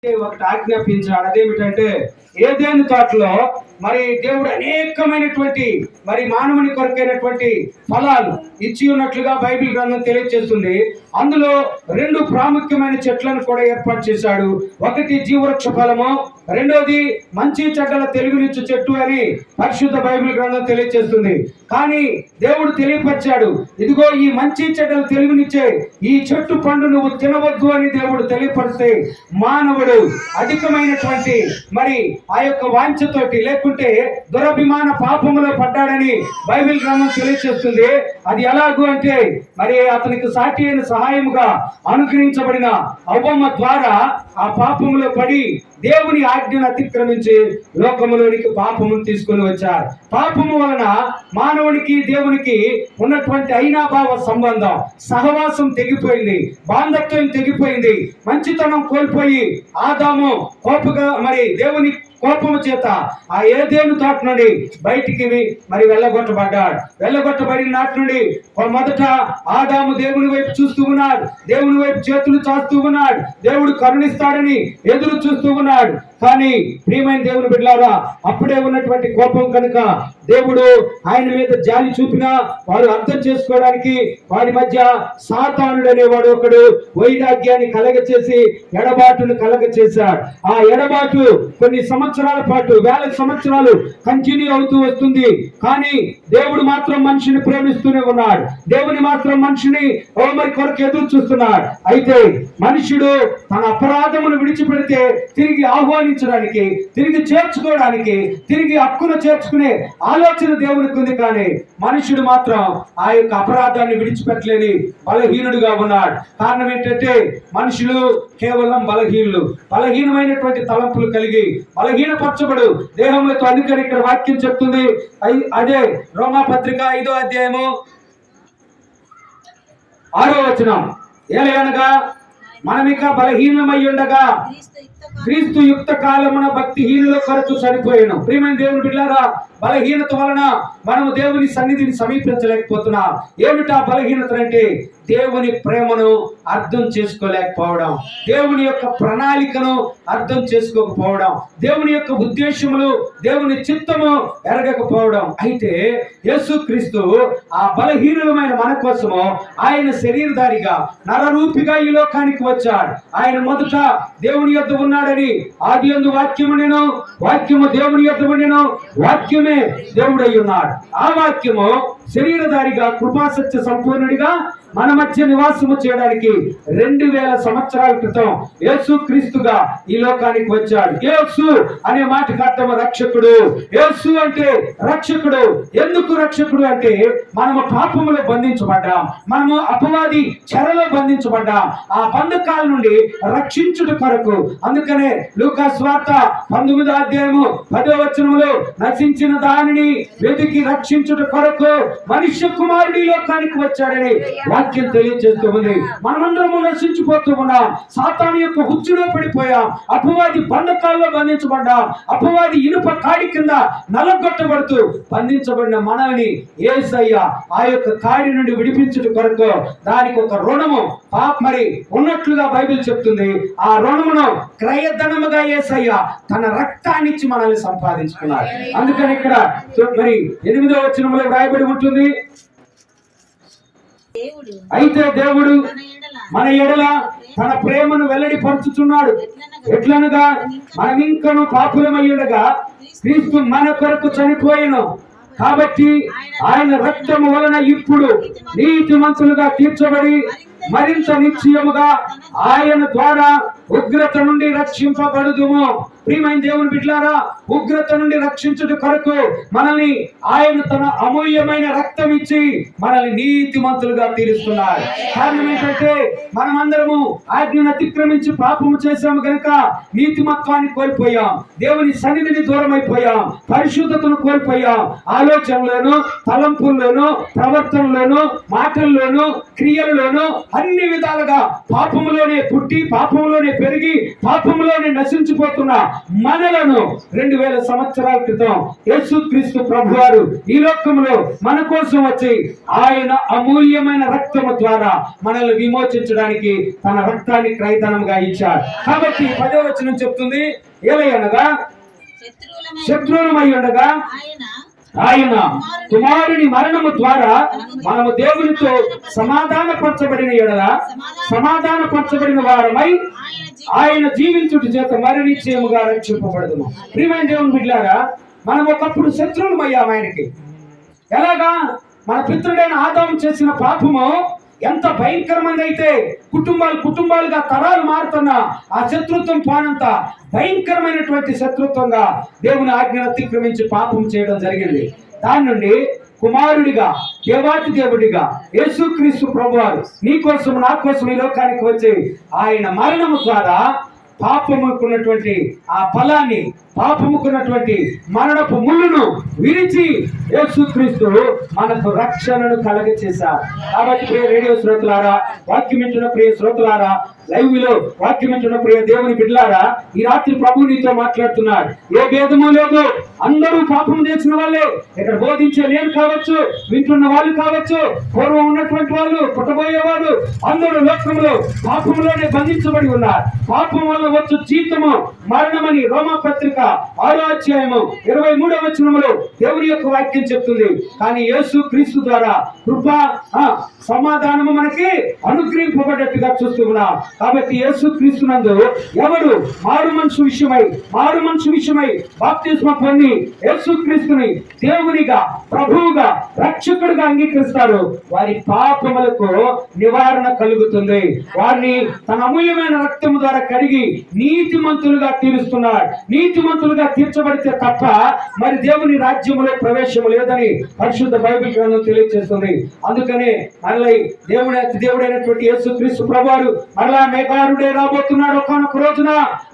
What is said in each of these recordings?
ఒకటి ఆజ్ఞాపించాడు. అదేమిటంటే ఏదైనా తోటలో మరి దేవుడు అనేకమైనటువంటి మరి మానవుని కొరకైనటువంటి ఫలాలు ఇచ్చి ఉన్నట్లుగా బైబిల్ గ్రంథం తెలియజేస్తుంది. అందులో రెండు ప్రాముఖ్యమైన చెట్లను కూడా ఏర్పాటు చేశాడు. ఒకటి జీవవృక్ష ఫలము, రెండోది మంచి చెడ్డల తెలుగునిచ్చు చెట్టు అని పరిశుద్ధ బైబిల్ గ్రంథం తెలియజేస్తుంది. కానీ దేవుడు తెలియపరిచాడు, ఇదిగో ఈ మంచి చెడ్డలు తెలుగునిచ్చే ఈ చెట్టు పండు నువ్వు తినవద్దు అని దేవుడు తెలియపరిస్తే మానవుడు అధికమైనటువంటి మరి ఆ యొక్క వాంఛతోటి లేకుంటే దురభిమాన పాపములో పడ్డాడని బైబిల్ గ్రంథం తెలియజేస్తుంది. అది ఎలాగూ అంటే మరి అతనికి సాటి అయిన సహాయముగా అనుగ్రహించబడిన అవ్వమ్మ ద్వారా ఆ పాపములో పడి దేవుని ఆజ్ఞను అతిక్రమించి లోకములోనికి పాపమును తీసుకొని వచ్చారు. పాపము వలన మానవునికి దేవునికి ఉన్నటువంటి అయినాభావ సంబంధం, సహవాసం తెగిపోయింది, బాంధత్వం తెగిపోయింది, మంచితనం కోల్పోయి ఆదాము కోపగా మరి దేవుని కోపము చేత ఆ ఏదేను తోట నుండి బయటికి మరి వెళ్ళగొట్టబడ్డాడు. వెళ్ళగొట్టబడిన నాటి నుండి మొదట ఆదాము దేవుని వైపు చూస్తూ ఉన్నాడు, దేవుని వైపు చేతులు చాస్తూ ఉన్నాడు, దేవుడు కరుణిస్తాడని ఎదురు చూస్తూ ఉన్నాడు. కానీ ప్రియమైన దేవుని బిడ్డలారా, అప్పుడే ఉన్నటువంటి కోపం కనుక దేవుడు ఆయన మీద జాలి చూపినా వారు అర్థం చేసుకోవడానికి వారి మధ్య సాతానుడు అనేవాడు ఒకడు వైరాగ్యాన్ని కలగచేసి ఎడబాటును కలగచేశాడు. ఆ ఎడబాటు కొన్ని సంవత్సరాల పాటు, వేల సంవత్సరాలు కంటిన్యూ అవుతూ వస్తుంది. కానీ దేవుడు మాత్రం మనిషిని ప్రేమిస్తూనే ఉన్నాడు. దేవుని మాత్రం మనిషిని మరి కొరకు ఎదురు చూస్తున్నాడు. అయితే మనుషుడు తన అపరాధమును విడిచిపెడితే తిరిగి ఆహ్వానించడానికి, తిరిగి చేర్చుకోవడానికి, తిరిగి హక్కును చేర్చుకునే ఆలోచన దేవునికి ఉంది. కానీ మనుషుడు మాత్రం ఆ యొక్క అపరాధాన్ని విడిచిపెట్టలేని బలహీనుడుగా ఉన్నాడు. కారణం ఏంటంటే మనుషులు కేవలం బలహీనమైనటువంటి తలంపులు కలిగి బలహీనపరచబడు దేహంతో. అందుకని ఇక్కడ వాక్యం చెప్తుంది, అదే రోమాపత్రిక 5వ అధ్యాయము 6వ వచనం, ఏలయనగా మనమిక బలహీనమై ఉండగా క్రీస్తు యుక్త కాలమున భక్తిహీనుల కొరకు చనిపోయాను. ప్రియమైన దేవుని బిడ్డలారా, బలహీనత వలన మనము దేవుని సన్నిధిని సమీపించలేకపోతున్నాం. ఏమిటా బలహీనత అంటే దేవుని ప్రేమను అర్థం చేసుకోలేకపోవడం, దేవుని యొక్క ప్రణాళికను అర్థం చేసుకోకపోవడం, దేవుని యొక్క ఉద్దేశములు, దేవుని చిత్తము ఎరగకపోవడం. అయితే యేసుక్రీస్తు ఆ బలహీనులమైన మన కోసము ఆయన శరీరధారిగా నరరూపిగా ఈ లోకానికి వచ్చాడు. ఆయన మొదట దేవుని యొద్ద ఉన్నాడని ఆదియందు వాక్యము నేను, వాక్యము దేవుని యొద్ద ఉండెను, వాక్యమే దేవుడై ఉన్నాడు. ఆ వాక్యము శరీరధారిగా కృపాసత్య సంపూర్ణుడిగా మన మధ్య నివాసము చేయడానికి 2000 సంవత్సరాల క్రితం యేసు క్రీస్తుగా ఈ లోకానికి వచ్చాడు. యేసు అనే మాటకు అర్థం రక్షకుడు. యేసు అంటే రక్షకుడు. ఎందుకు రక్షకుడు అంటే మనము పాపములో బంధించబడ్డాం, మనము అపవాది చెరలో బంధించబడ్డాం. ఆ బంధకాల నుండి రక్షించుట కొరకు. అందుకనే లూకా సువార్త 19వ అధ్యాయము 10వ వచనములో నశించిన దానిని వెతికి రక్షించుట కొరకు మనుష్య కుమారుడు ఈ లోకానికి వచ్చాడని వాక్యం తెలియజేస్తూ ఉంది. మనమందరము నశించిపోతూ ఉన్నాం, సాతాను యొక్క హుచ్చులో పడిపోయాం, అపవాది బంధకాల్లో బంధించబడ్డాం, అపవాది ఇనుప కాడి కింద నలగొట్టబడుతూ బంధించబడిన మనల్ని యేసయ్య ఆ యొక్క కాడి నుండి విడిపించుట కొరకు దానికి ఒక రుణము మరి ఉన్నట్లుగా బైబిల్ చెప్తుంది. ఆ రుణమును క్రయధనముగా యేసయ్య తన రక్తాన్నిచ్చి మనల్ని సంపాదించుకున్నాడు. అందుకని ఇక్కడ మరి 8వ వచనంలో వ్రాయబడి ఉంటుంది, అయితే దేవుడు మన ఎడల తన ప్రేమను వెల్లడిపరుచుచున్నాడు. ఎట్లనగా మనమింకను పాపులమై ఉండగా క్రీస్తు మన కొరకు చనిపోయెను. కాబట్టి ఆయన రక్తము వలన ఇప్పుడు నీతిమంతులుగా తీర్చబడి మరింత నిశ్చయముగా ఆయన ద్వారా ఉగ్రత నుండి రక్షింపబడుదుము. ప్రియమైన దేవుని బిడ్డలారా, ఉగ్రత నుండి రక్షించుట కొరకు మనల్ని ఆయన తన అమూల్యమైన రక్తం ఇచ్చి మనల్ని నీతిమంతులుగా తీరుస్తున్నారు. కారణం ఏంటంటే మనమందరము ఆజ్ఞను అతిక్రమించి పాపము చేశాము కనుక నీతిమత్వాన్ని కోల్పోయాం, దేవుని సన్నిధిని దూరం అయిపోయాం, పరిశుద్ధతను కోల్పోయాం. ఆలోచనలోను, తలంపుల్లోను, ప్రవర్తనలోను, మాటల్లోను, క్రియల్లోను అన్ని విధాలుగా పాపములోనే పుట్టి పాపములోనే పెరిగి పాపములోనే నశించిపోతున్న మనలను 2000 సంవత్సరాల క్రితం యేసుక్రీస్తు ప్రభువారు ఈ లోకంలో మన కోసం వచ్చి ఆయన అమూల్యమైన రక్తము ద్వారా మనల్ని విమోచించడానికి తన రక్తాన్ని క్రయధనంగా ఇచ్చారు. కాబట్టి 10వ వచనం చెప్తుంది, ఏలయనగా శత్రువులమై ఉండగా ఆయన కుమారుని మరణము ద్వారా మనము దేవునితో సమాధానపరచబడిన ఎడల సమాధానపరచబడిన వారమై ఆయన జీవించుట చేత మరి నిశ్చయముగా రక్షింపబడదుము. ప్రియమైన దేవుని బిడ్డలారా, మనం ఒకప్పుడు శత్రువులమయ్యాం ఆయనకి. ఎలాగా? మన పితృడైన ఆదాము చేసిన పాపము ఎంత భయంకరమైనది అయితే కుటుంబాలుగా తరాలు మారుతున్న ఆ శత్రుత్వం పోనంత భయంకరమైనటువంటి శత్రుత్వంగా దేవుని ఆజ్ఞను అతిక్రమించి పాపం చేయడం జరిగింది. దాని నుండి కుమారుడిగా దేవాతి దేవుడిగా యేసుక్రీస్తు ప్రభువారు నీ కోసం నా కోసం ఈ లోకానికి వచ్చి ఆయన మరణము ద్వారా పాపముకున్నటువంటి ఆ ఫలాన్ని, పాపముకున్నటువంటి మరణపు ముళ్ళును విరిచి యేసుక్రీస్తు మనకు రక్షణను కలగచేశారు. కాబట్టి ప్రియ రేడియో శ్రోతలారా, వాక్యం వింటున్న ప్రియ శ్రోతలారా, లైవ్ లో వాక్యం వింటున్న ప్రియ దేవుని బిడ్డలారా, ఈ రాత్రి ప్రభు నీతో మాట్లాడుతున్నాడు. ఏ భేదము లేదు, అందరూ పాపం చేసిన వాళ్ళే. ఇక్కడ బోధించే నేను కావచ్చు, వింటున్న వాళ్ళు కావచ్చు, పూర్వం ఉన్నటువంటి వాళ్ళు, పుట్టబోయేవాడు, అందరూ లోకంలో పాపంలోనే బంధించబడి ఉన్నారు. పాపం వల్ల వచ్చు జీతము మరణమని రోమా పత్రిక 6వ అధ్యాయము 23వ వచనములో దేవుని యొక్క వాక్యం చెప్తుంది. కానీ యేసు క్రీస్తు ద్వారా కృప సమాధానము మనకి అనుగ్రహింపబడ్డట్టుగా చూస్తున్నాం. కాబట్టి యేసు క్రీస్తునందు ఎవరు మారు మనసు విషయమై బాప్తిస్మం పొంది యేసు క్రీస్తుని దేవునిగా, ప్రభువుగా, రక్షకుడిగా అంగీకరిస్తారు, వారి పాపములకు నివారణ కలుగుతుంది. వారిని తన అమూల్యమైన రక్తము ద్వారా కడిగి నీతిమంతులుగా తీరుస్తున్నాడు. నీతిమంతులుగా తీర్చబడితే తప్ప మరి దేవుని రాజ్యములో ప్రవేశము లేదని పరిశుద్ధ బైబిల్ గ్రంథం తెలియజేస్తుంది. అందుకనే మరలా దేవుడైనటువంటి యేసుక్రీస్తు ప్రభువారు మరలా మేఘారుడే రాబోతున్నాడు. ఒకానొక రోజున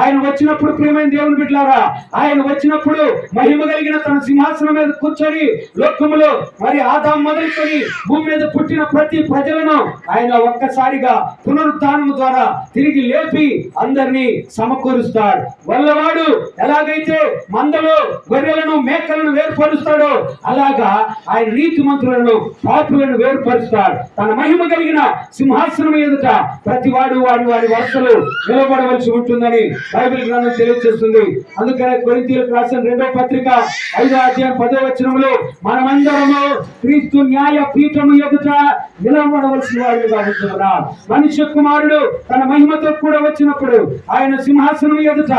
ఆయన వచ్చినప్పుడు, ప్రియమైన దేవుని బిడ్డలారా, ఆయన వచ్చినప్పుడు మహిమ కలిగిన తన సింహాసనం మీద కూర్చొని లోకములో మరి ఆదాము మొదలుకొని భూమి మీద పుట్టిన ప్రతి ప్రజలను ఆయన ఒక్కసారిగా పునరుత్థానము ద్వారా తిరిగి లేపి అందరినీ సమకూరుస్తాడు. వల్లవాడు ఎలాగైతే మందలో గొర్రెలను మేకలను వేరుపరుస్తాడో అలాగా ఆయన నీతిమంతులను పాపులను వేరుపరుస్తాడు. తన మహిమ కలిగిన సింహాసనం ఎదుట ప్రతి వాడు వాడి వరుసలు నిలబడవలసి ఉంటుందని బైబిల్ గ్రంథం తెలియజేస్తుంది. అందుకనే కొరింథీయులకు రాసిన 2వ పత్రిక 5వ అధ్యాయం 10వ వచనంలో మనమందరము క్రీస్తు న్యాయ పీఠము ఎదుట నిలబడవలసిన వాడుగా ఉంటున్నాం. మనుష్య కుమారుడు తన మహిమతో కూడా వచ్చినప్పుడు ఆయన సింహాసనం ఎదుట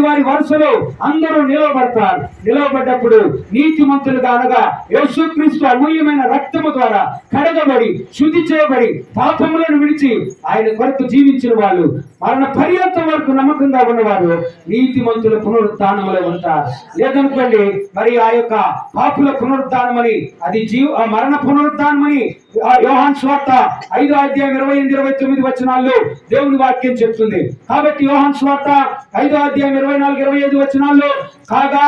వారి వరుసలో అందరూ నిలబడతారు. నిలబడ్డప్పుడు నీతిమంతులుగా అనగా యేసుక్రీస్తు అమూల్యమైన రక్తము ద్వారా కడగబడి శుద్ధి చేయబడి పాపములను విడిచి ఆయన కొరకు జీవించిన వాళ్ళు, మరణ పర్యంతం వరకు నమ్మకంగా ఉన్నవారు నీతిమంతుల పునరుత్థానములో ఉంటారు. లేదనుకోండి మరి ఆ యొక్క పాపుల పునరుత్థానమని, అది మరణ పునరుత్థానమని యోహాను సువార్త 5వ అధ్యాయం 28-29 వచనాల్లో దేవుని వాక్యం చెప్తుంది. కాబట్టి యోహాను సువార్త 5వ అధ్యాయం 24-25 వచనాల్లో కాగా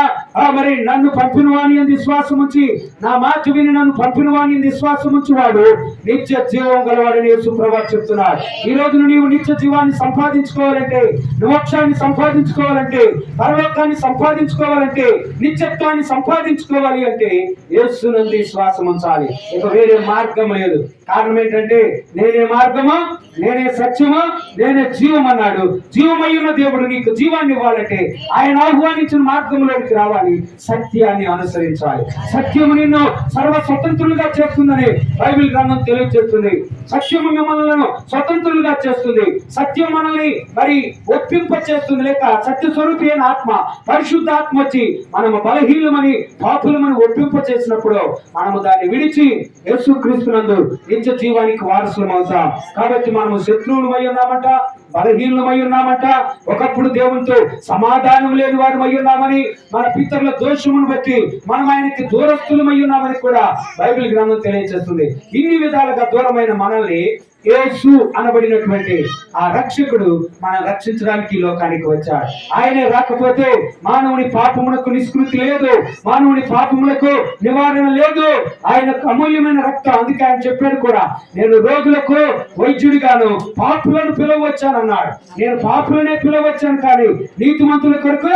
మరి నన్ను పంపిన వాని యందు విశ్వాసం ఉంచి నా మాట విని నన్ను పంపిన వాని యందు విశ్వాసం ఉంచువాడు నిత్య జీవం గలవాడని యేసు ప్రభువు చెప్తున్నాడు. ఈ రోజు నీవు నిత్య జీవాన్ని సంపాదించుకోవాలంటే, మోక్షాన్ని సంపాదించుకోవాలంటే, పరలోకాన్ని సంపాదించుకోవాలంటే, నిత్యత్వాన్ని సంపాదించుకోవాలి అంటే యేసునందు విశ్వాసం ఉంచాలి. ఇక వేరే మార్గం లేదు. కారణం ఏంటంటే నేనే మార్గము, నేనే సత్యము, నేనే జీవం అన్నాడు. జీవమయ్యున్న దేవుడు నీకు జీవాన్ని ఇవ్వాలంటే ఆయన ఆహ్వానించిన మార్గంలోకి రావాలి, సత్యాన్ని అనుసరించాలి. సత్యము నిన్ను సర్వ స్వతంత్రులుగా చేస్తుందని బైబిల్ గ్రంథం తెలియజేస్తుంది. సత్యము మిమ్మల్ని స్వతంత్రులుగా చేస్తుంది. సత్యం మనల్ని మరి ఒప్పింప చేస్తుంది. లేక సత్య స్వరూపి అయిన ఆత్మ, పరిశుద్ధ ఆత్మ వచ్చి మనము బలహీనమని పాపులమని ఒప్పింప చేసినప్పుడు మనము దాన్ని విడిచి యేసుక్రీస్తునందు నిత్య జీవానికి వారసులం అవుతాం. కాబట్టి మనము శత్రువులమై ఉన్నామంట, బలహీనమై ఉన్నామంట, ఒకప్పుడు దేవునితో సమాధానం లేని వారమై ఉన్నామని, మన పితరుల దోషమును బట్టి మనం ఆయనకి దూరస్తులమై ఉన్నామని కూడా బైబిల్ గ్రంథం తెలియజేస్తుంది. ఇన్ని విధాలుగా దూరమైన మనల్ని యేసు అనబడినటువంటి ఆ రక్షకుడు మనం రక్షించడానికి ఈ లోకానికి వచ్చాడు. ఆయనే రాకపోతే మానవుని పాపమునకు నిష్కృతి లేదు, మానవుని పాపములకు నివారణ లేదు. ఆయనకు అమూల్యమైన రక్తం, అందుకే ఆయన చెప్పాడు కూడా, నేను రోగులకు వైద్యుడిగాను పాపులను పిలవచ్చానన్నాడు. నేను పాపులనే పిలవచ్చాను కానీ నీతిమంతుల కొరకు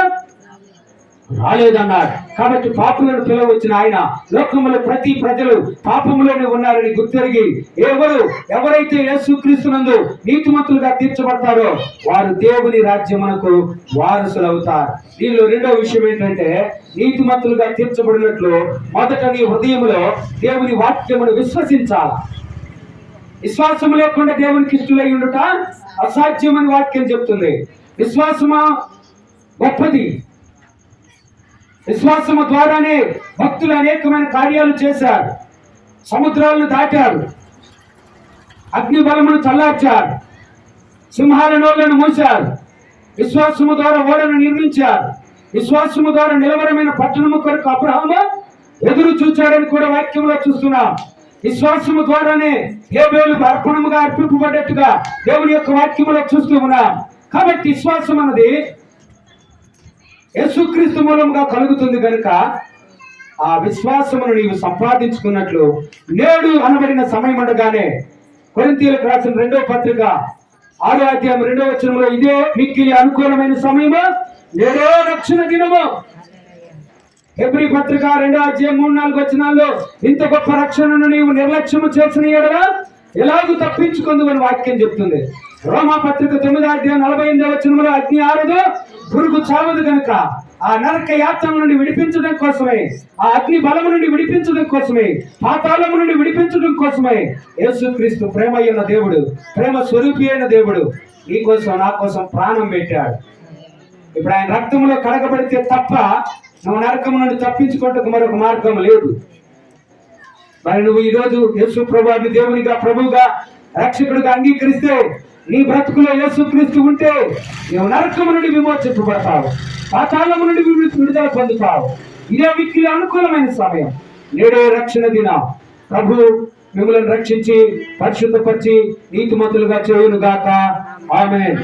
రాలేదన్నాడు. కాబట్టి పాపులను పిలవచ్చిన ఆయన లోకములో ప్రతి ప్రజలు పాపములోనే ఉన్నారని గుర్తెరిగి ఎవరైతే యేసుక్రీస్తునందు నీతిమంతులుగా తీర్చబడతారో వారు దేవుని రాజ్యమునకు వారసులు అవుతారు. దీనిలో రెండో విషయం ఏంటంటే, నీతిమంతులుగా తీర్చబడినట్లు మొదట నీ హృదయంలో దేవుని వాక్యమును విశ్వసించాలి. విశ్వాసం లేకుండా దేవునికి ఇష్టలై ఉండుట అసాధ్యమని వాక్యం చెప్తుంది. విశ్వాసమా గొప్పది. విశ్వాసము ద్వారానే భక్తులు అనేకమైన కార్యాలు చేశారు. సముద్రాలను దాటారు, అగ్ని బలమును చల్లార్చారు, సింహాల నోళ్లను మూశారు. విశ్వాసము ద్వారా ఓడను నిర్మించారు. విశ్వాసము ద్వారా నిలవరమైన పట్టణము కొరకు అబ్రహాము ఎదురు చూచాడని కూడా వాక్యంలో చూస్తున్నాం. విశ్వాసము ద్వారానే హేబేలు అర్పణముగా అర్పింపబడ్డట్టుగా దేవుని యొక్క వాక్యములో చూస్తూ ఉన్నాం. కాబట్టి విశ్వాసం అన్నది యేసుక్రీస్తు మూలంగా కలుగుతుంది కనుక ఆ విశ్వాసమును నీవు సంపాదించుకున్నట్లు నేడు అనబడిన సమయం ఉండగానే కొరింథీయులకు రాసిన 2వ పత్రిక 6వ అధ్యాయం 2వ వచనంలో, ఇదే మిక్కిలి అనుకూలమైన సమయము, నేడే రక్షణ దినము. హెబ్రీ పత్రిక 2వ అధ్యాయం 3-4 వచనాల్లో, ఇంత గొప్ప రక్షణను నీవు నిర్లక్ష్యము చేసిన ఎడల ఎలాగూ తప్పించుకుందువని వాక్యం చెప్తుంది. రోమా పత్రిక 9వ అధ్యాయం 48వ వచనంలో, అగ్ని ఆరదు, పురుగు చావదు కనుక ఆ నరక యాత్ర నుండి విడిపించడం కోసమే, ఆ అగ్ని బలము నుండి విడిపించడం కోసమే, పాతాళము నుండి విడిపించడం కోసమే యేసుక్రీస్తు ప్రేమ అయిన దేవుడు, ప్రేమ స్వరూపి అయిన దేవుడు నీ కోసం నా కోసం ప్రాణం పెట్టాడు. ఇప్పుడు ఆయన రక్తంలో కడగబడితే తప్ప నువ్వు నరకము నుండి తప్పించుకోవటకు మరొక మార్గం లేదు. మరి నువ్వు ఈరోజు యేసు ప్రభువుని దేవునిగా, ప్రభువుగా, రక్షకుడిగా అంగీకరిస్తే, నీ బ్రతుకులో యేసుక్రీస్తు ఉంటే నువ్వు నరకము నుండి విమోచింపబడతావు, పాతాళము నుండి విడుదల పొందుతావు. ఇదే మిక్కిలి అనుకూలమైన సమయం, నేడే రక్షణ దినం. ప్రభు మిమ్మల్ని రక్షించి పరిశుద్ధపరిచి నీతిమంతులుగా చేయును గాక. ఆమేన్.